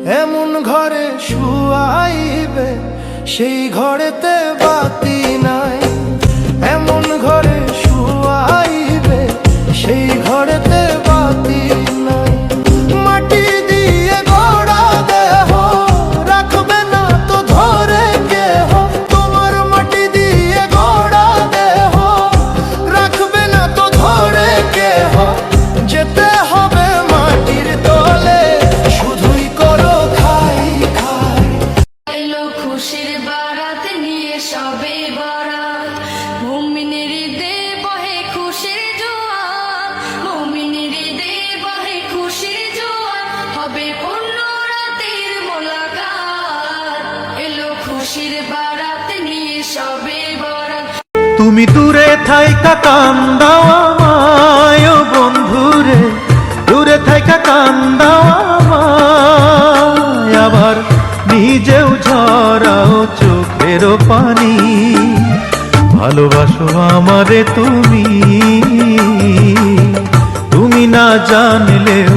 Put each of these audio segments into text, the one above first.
এমন ঘরে শুয়াইবে সেই ঘরেতে বাতি নাই, এমন ঘরে শুয়াইবে সেই ঘরেতে বাতি নাই। মাটি দিয়ে গড়া দেহ রাখবে না তো ধরে কেহ, তোমার মাটি দিয়ে গড়া দেহ রাখবে না তো ধরে কেহ। যেতে হবে মাটির তলে, শুধুই করো খাই খাই। এলো খুশির বারাত নিয়ে সবে বরাত, মুমিনের ঈদে বহে খুশির জোয়ার, মুমিনের ঈদে বহে খুশির জোয়ার, হবে পূর্ণ রাতের মোলাকাত। এলো খুশির বারাত নিয়ে সবে বরাত। তুমি দূরে থাইকা কান্দাও আমায় ও বন্ধুরে, দূরে থাইকা কান্দাও আমায়, আবার নিজেও ঝরাও চোখের পানি। ভালোবাসো আমারে তুমি, তুমি না জানলেও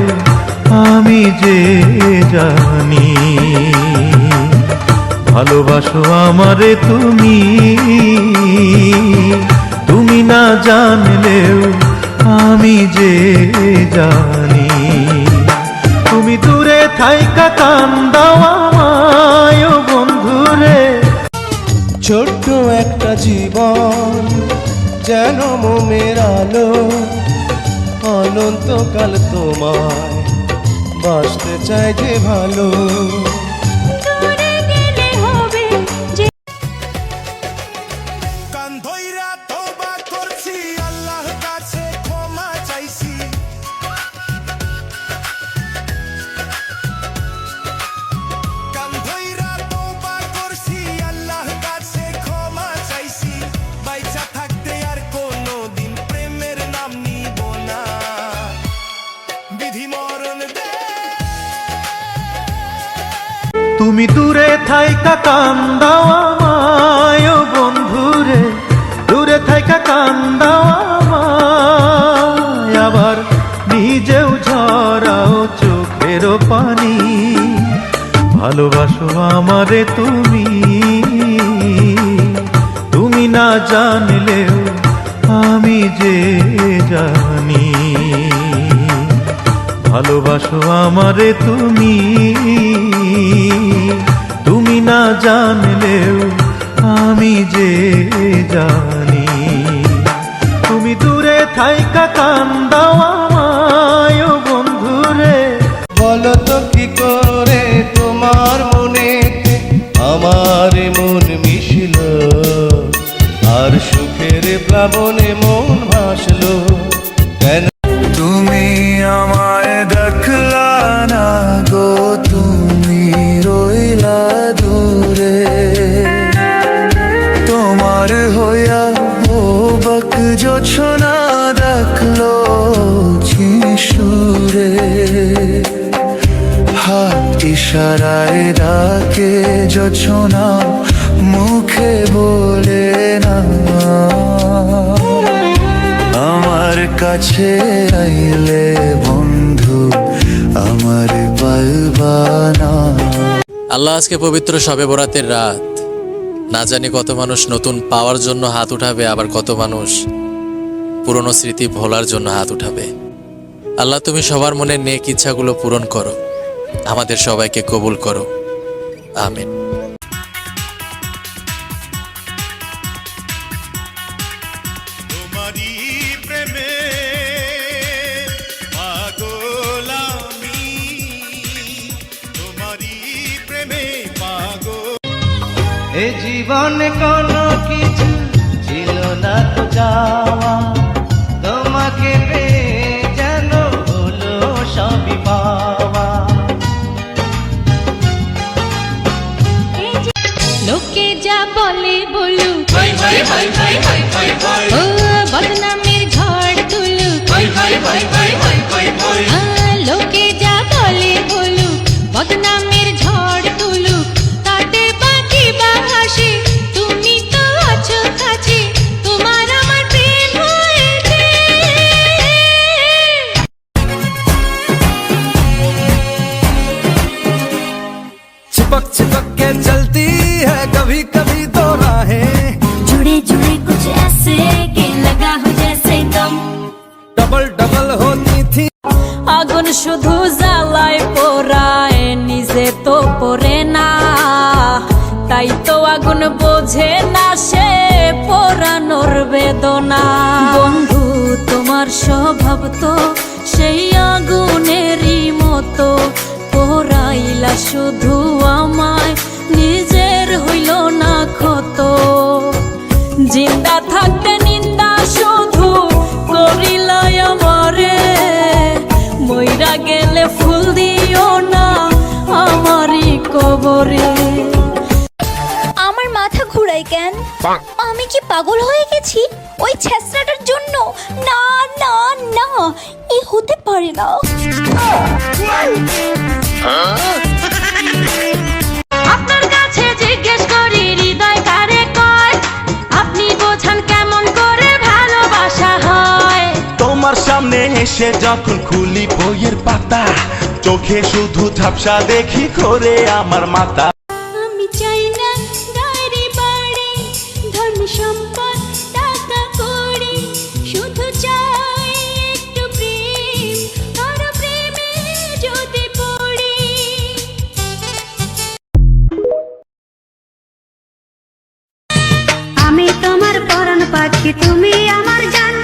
আমি যে জানি। ভালোবাসো আমারে তুমি, তুমি না জানলেও আমি যে জানি। তুমি দূরে থাইকা কান্দাও আমায় ও বন্ধুরে। ছোট্ট একটা জীবন যেন মোমের আলো, অনন্তকাল তোমায় বাসতে চাই যে ভালো। তুমি দূরে থাইকা কান্দাও আমায় ও বন্ধুরে, দূরে থাইকা কান্দাও আমায়, আবার নিজেও ঝরাও চোখের পানি। ভালোবাসো আমারে তুমি, তুমি না জানলেও আমি যে জানি। ভালোবাসো আমারে তুমি, তুমি না জানলেও আমি যে জানি। তুমি দূরে থাইকা কান্দাও আমায় ও বন্ধুরে। বলো তো কি করে তোমার মনে আমার মন মিশল, আর সুখের প্লাবনে মন ভাসলো কেন? তুমি আমায় দেখলা না গো, তুমি রইলা দূরে, তোমার হইয়া ও বক জোছনা দেখলো শিশুরে। হাত ইশারায় ডাকে জোছনা, মুখে বলে না আমার কাছে আইলে বন্ধু আমার পালবানা। আল্লাহ আজকে পবিত্র শবে বরাতের রাত, না জানি কত মানুষ নতুন পাওয়ার জন্য হাত উঠাবে, আবার কত মানুষ পুরনো স্মৃতি ভোলার জন্য হাত উঠাবে। আল্লাহ তুমি সবার মনের নেক ইচ্ছাগুলো পূরণ করো, আমাদের সবাইকে কবুল করো, আমিন। এ জীবনে কোনো কিছু ছিল না তো যাওয়া, তোমাকে পেয়ে যেন হলো সবই পাওয়া। লোকে যা বলে বলুক, ও বদনামের ঝড় তুলুক, লোকে যা বলে বলুক, বদনামের ঝড় তুলুক, তাতে বাকি বা হাসি, তুমি তো আছো কাছে, তোমার আমার প্রেম হয়েছে। चिपक के चलती है कभी कभी दो राहें जुड़े जुड़े कुछ ऐसे कि लगा हो जैसे दम डबल डबल होती थी আগুন শুধু জ্বালায় পোড়ায় নিজে তো পড়ে না তাই তো আগুন বোঝে না সে পোড়ানোর বেদনা বন্ধু তোমার স্বভাব তো সেই আগুনেরই মতো পোড়াইলা শুধু আমায় নিজের হইল না ক্ষত জিন্দা থাকতে নিন্দা শুধু করিলাই আমারে মইরা গেলে ফুল দিও না আমারই কবরে আমার মাথা ঘুরাই কেন আমি কি পাগল হয়ে গেছি ওই ছেঁচড়াটার জন্য না না না এ হতে পারে না আপনার কাছে জিজ্ঞেস করি হৃদয় কারে কয় আপনি বোঝান কেমন করে ভালোবাসা হয় তোমার সামনে এসে যখন খুলি বইয়ের পাতা চোখে শুধু ঝাপসা দেখি করে আমার মাথা আমি চাই না গাড়ি বাড়ি ধন সম্পদ টাকা কড়ি শুধু চাই একটু প্রেম আর প্রেমে যদি পড়ি আমি তোমার পরাণ পাখি তুমি আমার জান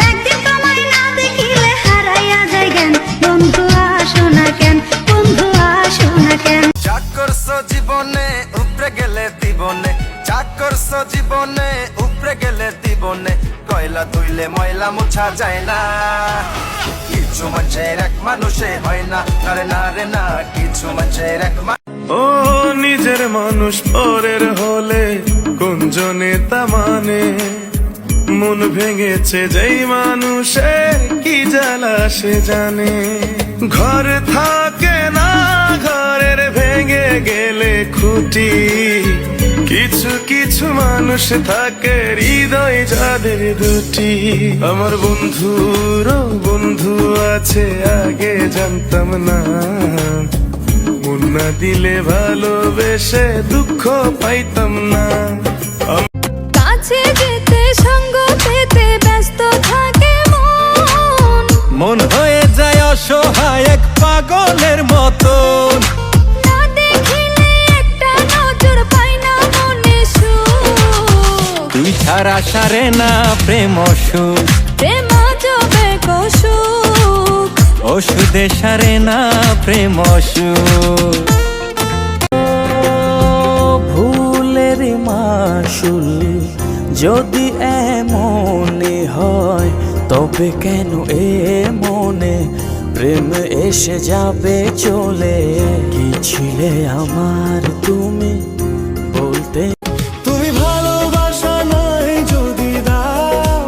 একদিন তোমায় না দেখিলে হারাইয়া যায় জ্ঞান বন্ধু আসো না কেন বন্ধু আসো না কেন যা করছো জীবনে উপরে গেলে দিবনে যা করছো জীবনে উপরে গেলে দিবনে কয়লা ধুইলে ময়লা মোছা যায় না কিছু মানুষের এক মানুষে হয় না আরে না রে না কিছু মানুষের এক ও নিজের মানুষ পরের হলে কোনজনে তা মানে মন ভেঙেছে যেই মানুষের কি জ্বালা সে জানে ঘর থাকে না ঘরের ভেঙে গেলে খুঁটি কিছু কিছু মানুষ থাকে হৃদয় যাদের দুটি আমার বন্ধুরও বন্ধু আছে আগে জানতাম না মন না দিলে ভালোবেসে দুঃখ পাইতাম না কাছে যেতে সঙ্গ পেতে ব্যস্ত থাকে মন মন হয়ে যায় অসহায় এক পাগলের মতন না দেখিলে একটা নজর পাই না মনে সুখ তুই ছাড়া সারে না প্রেম অসুখ প্রেম যাবে কসুখ ওষুধে সারে না প্রেম অসুখ ভুলের মাসুল যদি এমনই হয় তবে কেন এ মনে প্রেম এসে যাবে চলে কি ছিলে আমার তুমি বলতে তুমি ভালোবাসা নাই যদি দাও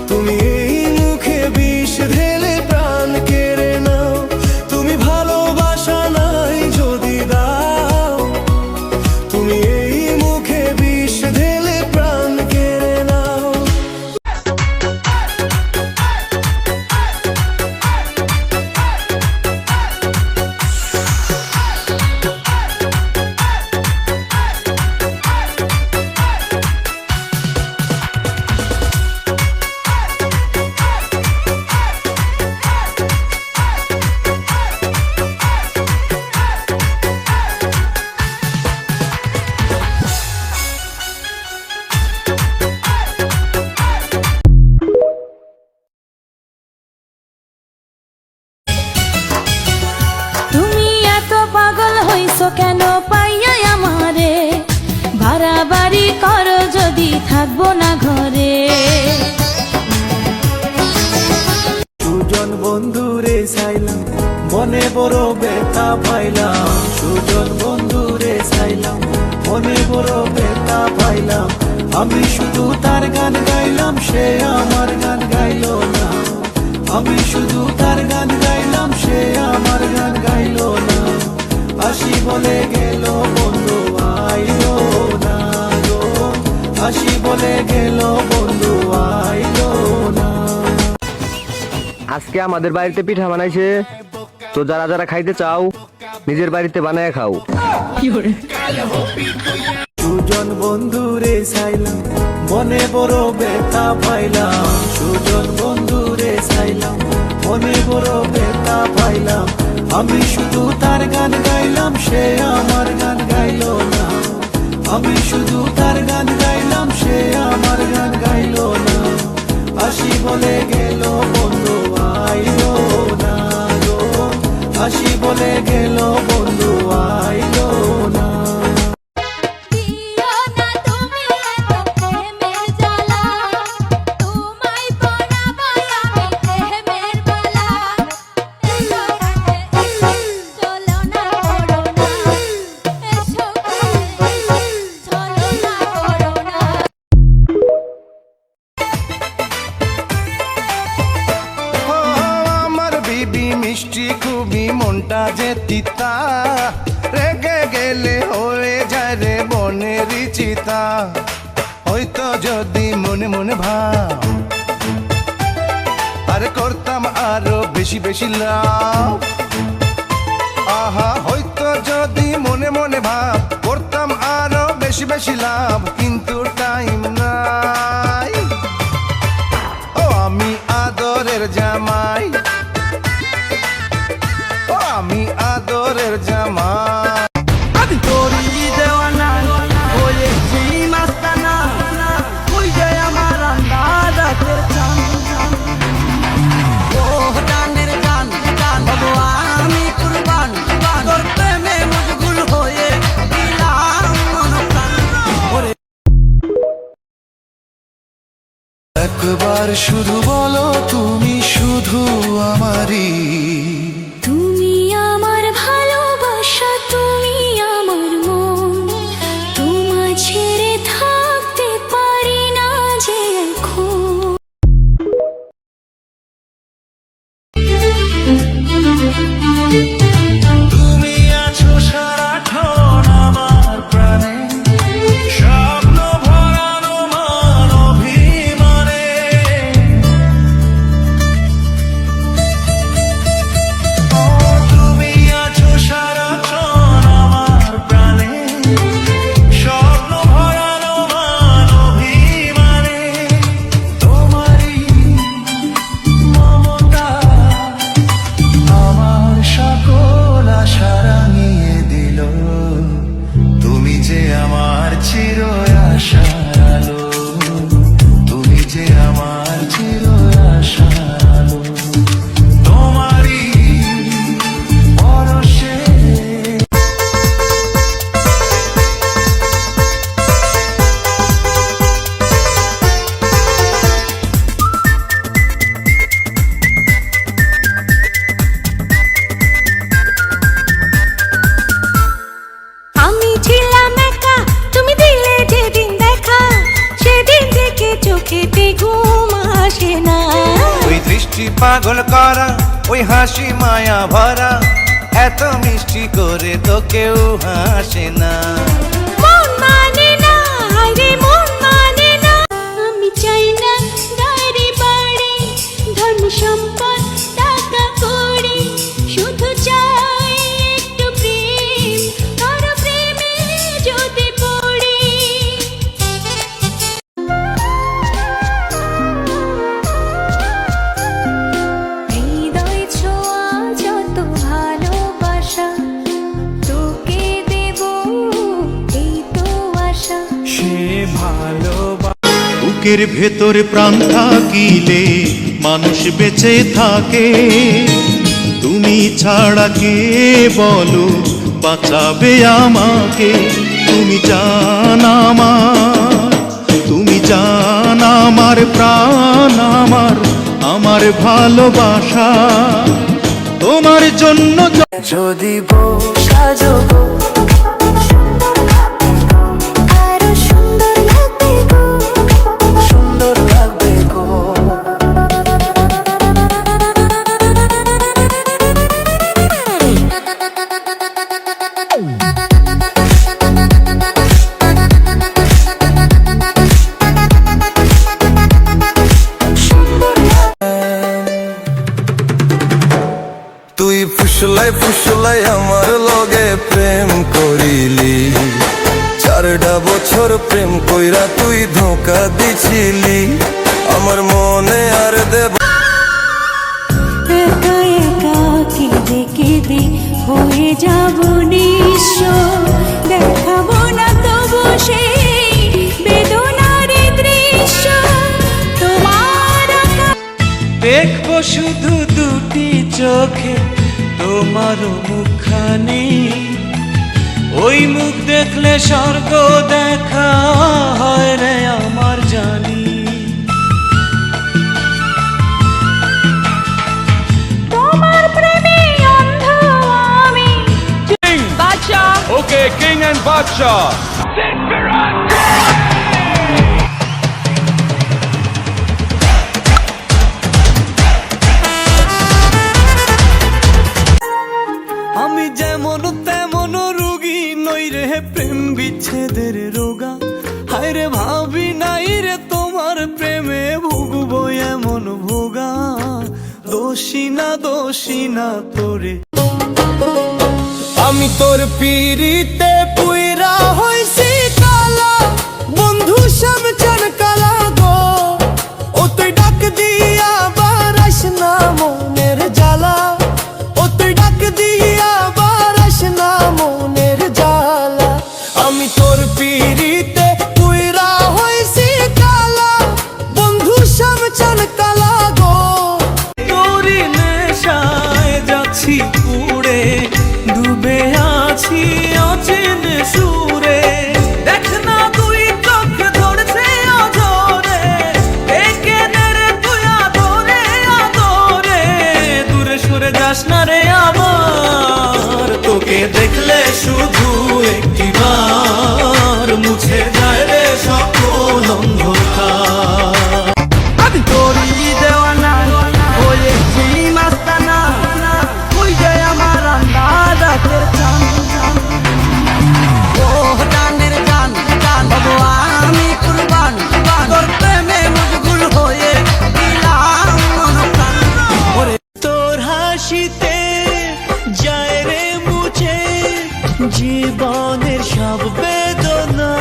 তুমি এই মুখে বিষ ঢেলে প্রাণ কেড়ে নাও তুমি ভালোবাসা নাই যদি দাও তুমি এই মুখে বিষ ঢেলে প্রাণ কেড়ে নাও তুমি এত পাগল হইছো কেন পাইয়া আমারে ভাড়া বাড়ি করো যদি থাকবো না ঘরে সুজন বন্ধুরে চাইলাম মনে বড় ব্যথা পাইলাম সুজন বন্ধুরে চাইলাম মনে বড় ব্যথা পাইলাম আমি শুধু তার গান গাইলাম সে আমার গান গাইলো না আমি শুধু তার গান গাইলাম সে আমার গান গাইলো না আসি বলে গেল বন্ধু আইলো না গো আসি বলে গেল বন্ধু আইলো না আজকে আমাদের বাড়িতে পিঠা বানাইছে তো যারা যারা খাইতে চাও নিজের বাড়িতে বানায় খাও। সুজন বন্ধুরে চাইলাম মনে বড় ব্যথা পাইলাম, সুজন বন্ধুরে চাইলাম মনে বড় ব্যথা পাইলাম। আমি শুধু তার গান গাইলাম, সে আমার গান গাইলো না। আমি শুধু তার গান গাইলাম, সে আমার গান গাইলো না। আসি বলে গেল বন্ধু আইলো না গো, আসি বলে গেল বন্ধু আইলো না। দিও না তুমি এত প্রেমের জ্বালা, তোমায় পরাবো আমি প্রেমের মালা। এসো কাছে চলো না করো না, এসো কাছে চলো না করো না। ও আমার বিবি মিষ্টি খুবই, মনটা যে তিতা, রেগে গেলে হয়ে যায় রে বনেরই চিতা। হয়তো যদি মনে মনে ভাব আর করতাম আরো বেশি বেশি লাভ, আহা হয়তো যদি মনে মনে ভাব করতাম আরো বেশি বেশি লাভ, কিন্তু টাইম নাই। ও আমি আদরের জামাই, ও আমি আদরের জামাই। আমি তোরি দেওয়ানা হয়েছি মাস্তানা, তুই যে আমার আন্দাজের চান। ও জানের জান জান হবো আমি কুরবান, তোর প্রেমে মজগুল হয়ে দিলাম মন প্রাণ। ওরে একবার শুধু বলো তুমি শুধু আমারই, তুমি আমার ভালোবাসা, তুমি আমার মন, তোমায় ছেড়ে থাকতে পারি না যে এখন। তুমি আছো সারাক্ষণ আমার প্রাণে, স্বপ্ন ভরানো মান অভিমানে। ও তুমি আছো সারাক্ষণ আমার প্রাণে, স্বপ্ন ভরানো মান অভিমানে। তোমারই মমতা আমার সকল আশা রাঙিয়ে দিল, তুমি যে আমার চির আশার আলো, তুমি যে আমার চির আশার আলো। তোমারই পরশে আমি ছিলাম একা, তুমি দিলে যেদিন দেখা, সেদিন থেকে চোখেতে ঘুম আসে না। ওই দৃষ্টি পাগল করা, ওই হাসি মায়া ভরা, এত মিষ্টি করে তো কেউ হাসে না। মন মানে না, হায়রে মন মানে না। আমি চাই না গাড়ি বাড়ি, ধন সম্পদ টাকা কড়ি, শুধু চাই একটু প্রেম, তোর প্রেমে যদি পড়ি। হৃদয় ছোঁয়া যত ভালোবাসা, তোকে দেব এই তো আশা। সে ভালো বুকের ভেতর প্রাণ থাকিলে মানুষ বেঁচে থাকে, তুমি ছাড়া কে বলো বাঁচাবে আমাকে। তুমি জান আমার, তুমি জান আমার প্রাণ আমার, আমার ভালোবাসা তোমার জন্য। যদি বউ সাজবো আরো সুন্দর লাগবে গো, সুন্দর লাগবে গো। তুই ফুসলাই ফুসলাই আমার কয়টা বছর প্রেম কইরা তুই ধোঁকা দিছিলি আমার মনে আর দেব একা একা কেঁদে কেঁদে হয়ে যাব নিঃস্ব দেখাবো না তবু সেই বেদনার দৃশ্য তোমার দেখবো শুধু দুটি চোখে তোমার মুখখানি ওই মুখ দেখলে স্বর্গ দেখা হয় রে আমার জানি তোমার প্রেমে অন্ধ আমি বাদশা ওকে কিং এন্ড বাদশাহ আমি যেমন তেমন রোগী নই রে প্রেম বিচ্ছেদের রোগা হায় রে ভাবি নাই রে তোমার প্রেমে ভুগবো এমন ভোগা দোষী না তোরে আমি তোর পিড়িতে পুইরা হইছি কালা বন্ধু শ্যামচান কালা গো ও তুই ডাক দিয়া বারাস না মনের জ্বালা ও তুই ডাক দিয়া বারাস না মনের জ্বালা আমি তোর পিড়িতে পুইরা হইছি কালা বন্ধু শ্যামচান কালা গো তোরি নেশায় যাচ্ছি পুড়ে ডুবে আছি অচেন সুরে দেখ না তুই চোখ ধরছে অঝরে একে রে তুই আদরে দূরে সরে যাস না রে আমার তোকে দেখলে শুধু একটিবার মুছে যায় রে সকল অন্ধকার আমি তোরই দেওয়ানা হয়েছি মাস্তানা তুই যে আমার আন্দাজের চান ও জানের জান বাবু আমি কুরবান তোর প্রেমে মশগুল হয়ে দিলাম মন প্রাণ ওরে তোর হাসিতে যায় রে মুছে জীবনের সব বেদনা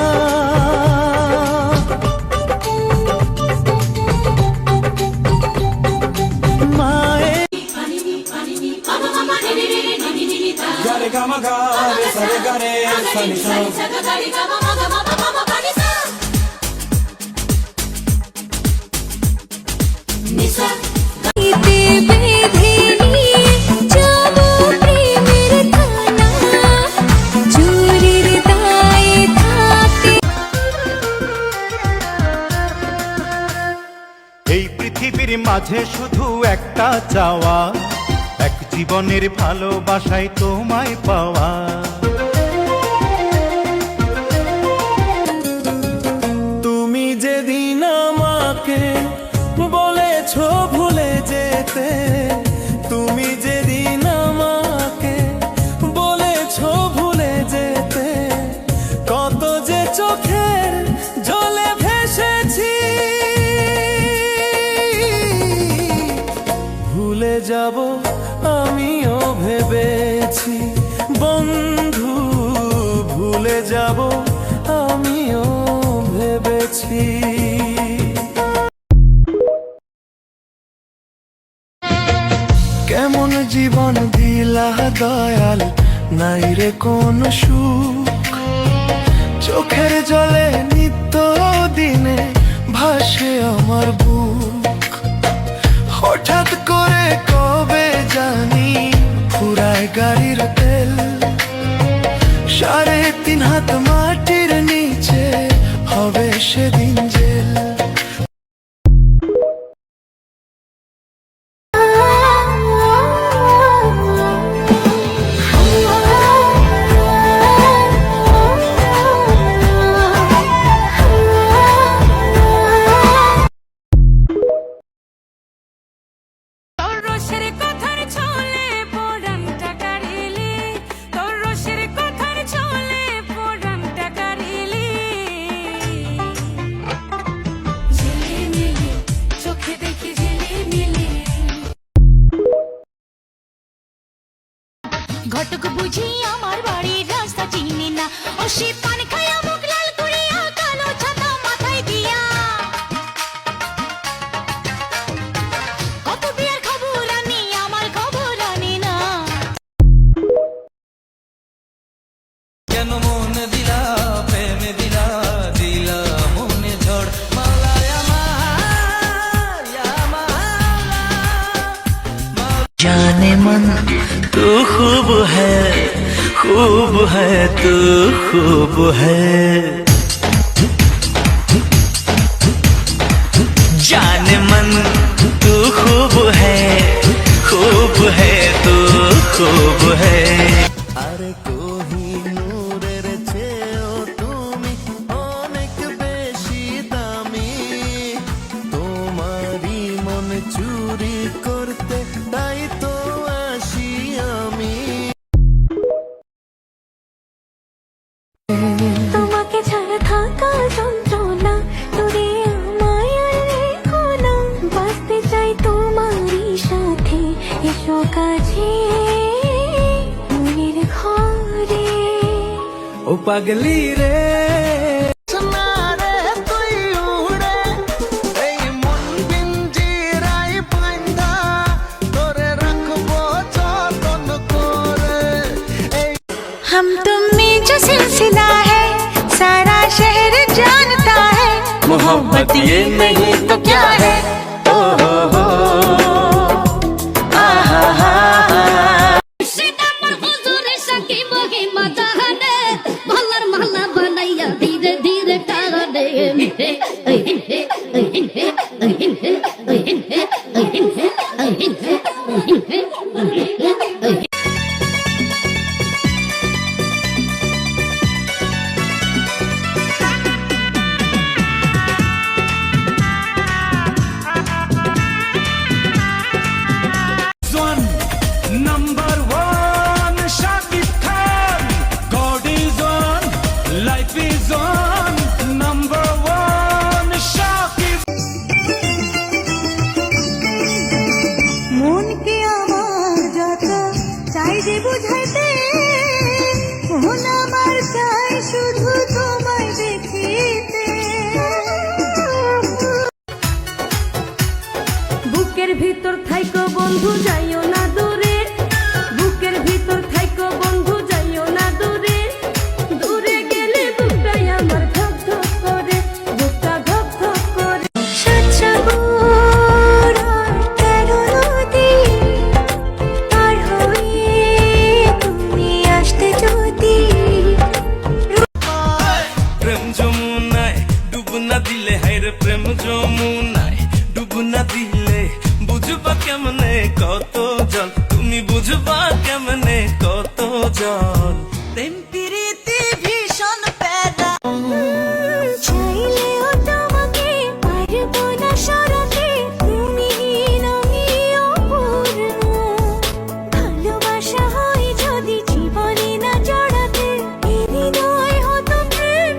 বেঁধে নিয়ে যাব প্রেমের খানা চুরির দায়ে থাকে এই পৃথিবীর মাঝে শুধু একটা চাওয়া এক জীবনের ভালোবাসায় তোমায় পাওয়া তুমি যেদিন আমাকে বলেছো ভুলে যেতে তুমি যেদিন আমাকে বলেছো ভুলে যেতে কত যে চোখের জলে ভেসেছি ভুলে যাব আমিও ভেবেছি বন্ধু ভুলে যাব আমিও ভেবেছি কেমন জীবন দিলা দয়াল নাই রে কোন সুখ চোখের জলে নিত্য দিনে ভাসে আমার বুক হঠাৎ করে কবে জানি ফুরায় গাড়ির তেল 3.5 হাত মাটির নিচে হবে সেদিন জেল তোর রসের কথার ছলে পরানটা কারিলি তোর রসের কথার ছলে পরানটা কারিলি मन तू खूब है तू खूब है जाने मन तू खूब है तू खूब है আরে কোহিনূরের চেয়েও তুমি অনেক বেশি দামি তোমারই মন চুরি করতে তাই তো আসি আমি তোমাকে ছাড়া থাকা যন্ত্রণা তোরে আমায় আর রেখো না বাঁচতে চাই তোমারই সাথে এসো কাছে মনের ঘরে ও পাগলি রে हम तुम में जो सिलसिला है सारा शहर जानता है मोहब्बत ये नहीं तो क्या है ओ हो आहा हा সেটা আমার হুজুরের সাকি মহি মাতাহানে ভালার মালা বানাইয়া ধীরে ধীরে কারণে Number one, Shakib Khan. God is on, life is on. Number one, Shakib. মন কি আমার যত চাই যে বুঝাইতে মন আমার চাই শুধু তোমায় দেখিতে বুকের ভিতর থাইকো বন্ধু যাইও না দূরে বুকের ভিতর থাইকো বন্ধু যাইও না দূরে দূরে গেলে বুকটাই আমার ধক ধক করে বুকটা ধক ধক করে সাতসাগর আর 13 নদী পার হয়ে তুমি আসতে যদি প্রেম যমুনায় ডুব না দিলে হায়রে প্রেম যমুনায় ডুব না দিলে বুঝবা কেমনে কত জল তুমি বুঝবা কেমনে কত জল প্রেম প্রীতি ভীষণ প্যারা চাইলেও তোমাকে পারবো না সরাতে তুমি নমি অপূর্ণ ভালোবাসা হয় যদি জীবনে না জড়াতে হৃদয় হতো প্রেম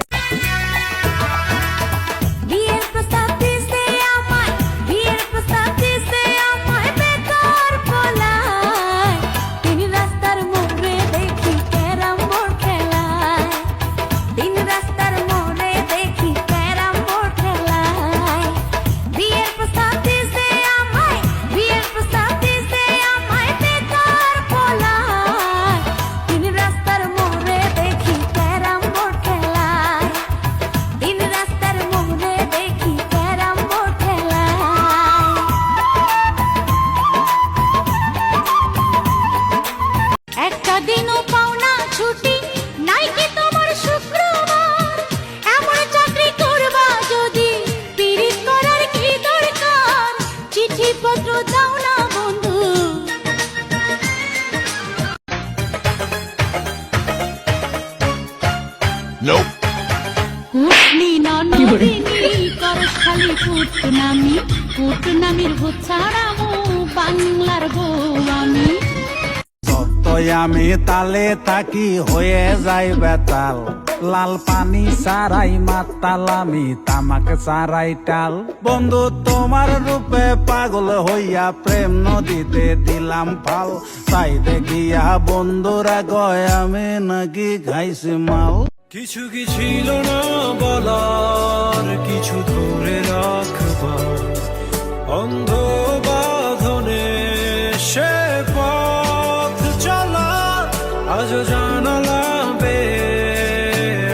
বিয়ের প্রস্তাব দিছে আমায় বিয়ের প্রস্তাব দিছে আমায় বেকার পলায় তিন রাস্তার মোড়ে দেখি ক্যারাম বোর্ড খেলায় তিন রাস্তার মোড়ে দেখি ক্যারাম বোর্ড খেলায় বিয়ের প্রস্তাব দিছে আমায় বিয়ের প্রস্তাব দিছে আমায় বেকার পলায় তিন রাস্তার মোড়ে দেখি ক্যারাম বোর্ড খেলায় তিন রাস্তার মোড়ে দেখি ক্যারাম বোর্ড খেলায় একটা দিনও পাও না ছুটি নাই কি তোমার শুক্রবার এমন চাকরি করবা যদি পিরিত করার কি দরকার চিঠি পত্র দাও না বন্ধু উঠলি না নদিনী করস খালি পুটনামির ভূত ছাড়ামো বাংলার বউ আমি যতই আমি তালে থাকি হয়ে যাই বেতাল লাল পানি সারাই মাতাল আমি তামাক সারাই টাল বন্ধু তোমার রূপে পাগল হইয়া প্রেম নদীতে দিলাম ফাল তাই দেখিয়া বন্ধুরা গয় আমি নাকি খাইছি মাল কিছু কি ছিল না বলার কিছু ধরে রাখবার অন্ধ বাঁধনে সে পথ চলা আজ জানালাম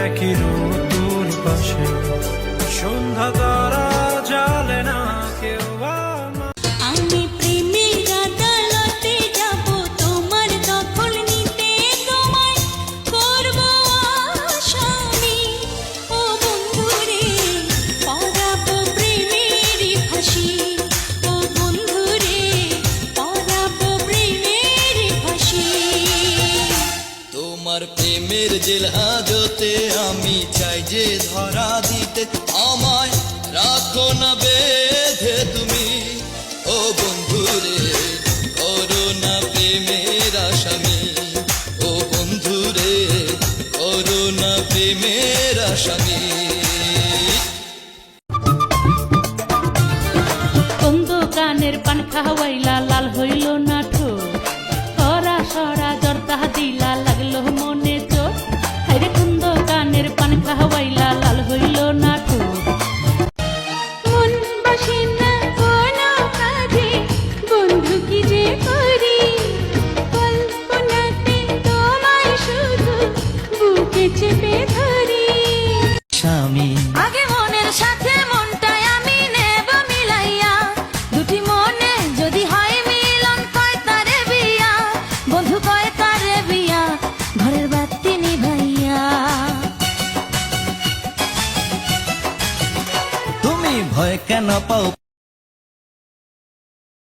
একই নতুন পাশে সন্ধ্যা তারা জালে না কেউ আমার আমি প্রেমের আদালতে যাব তোমার প্রেমের জেল হাজতে আমি চাই যে ধরা দিতে, আমায় রাখো না বেঁধে তুমি ও বন্ধুরে, করো না প্রেমের আসামি ও বন্ধুরে, করো না প্রেমের আসামি। কোন দোকানের পান খাওয়াইলা লাল হইল না ঠোঁট, করা সরা জর্দা দিলা লাগলো মনে চোট। হায়রে কোন দোকানের পান খাওয়াইলা লাল হইল না ঠোঁট। মন বসে না কোনো কাজে, বন্ধু কি যে করি, কল্পনাতে তোমায় শুধু বুকে চেপে ধরি। স্বামী আগে মনের সাথে মনটাই আমি নেব মিলাইয়া, দুটি মনে যদি হয় মিলন কয় তারে বিয়া, বন্ধু কয় তারে বিয়া, ঘরের বাতি নিভাইয়া। তুমি ভয় কেন পাও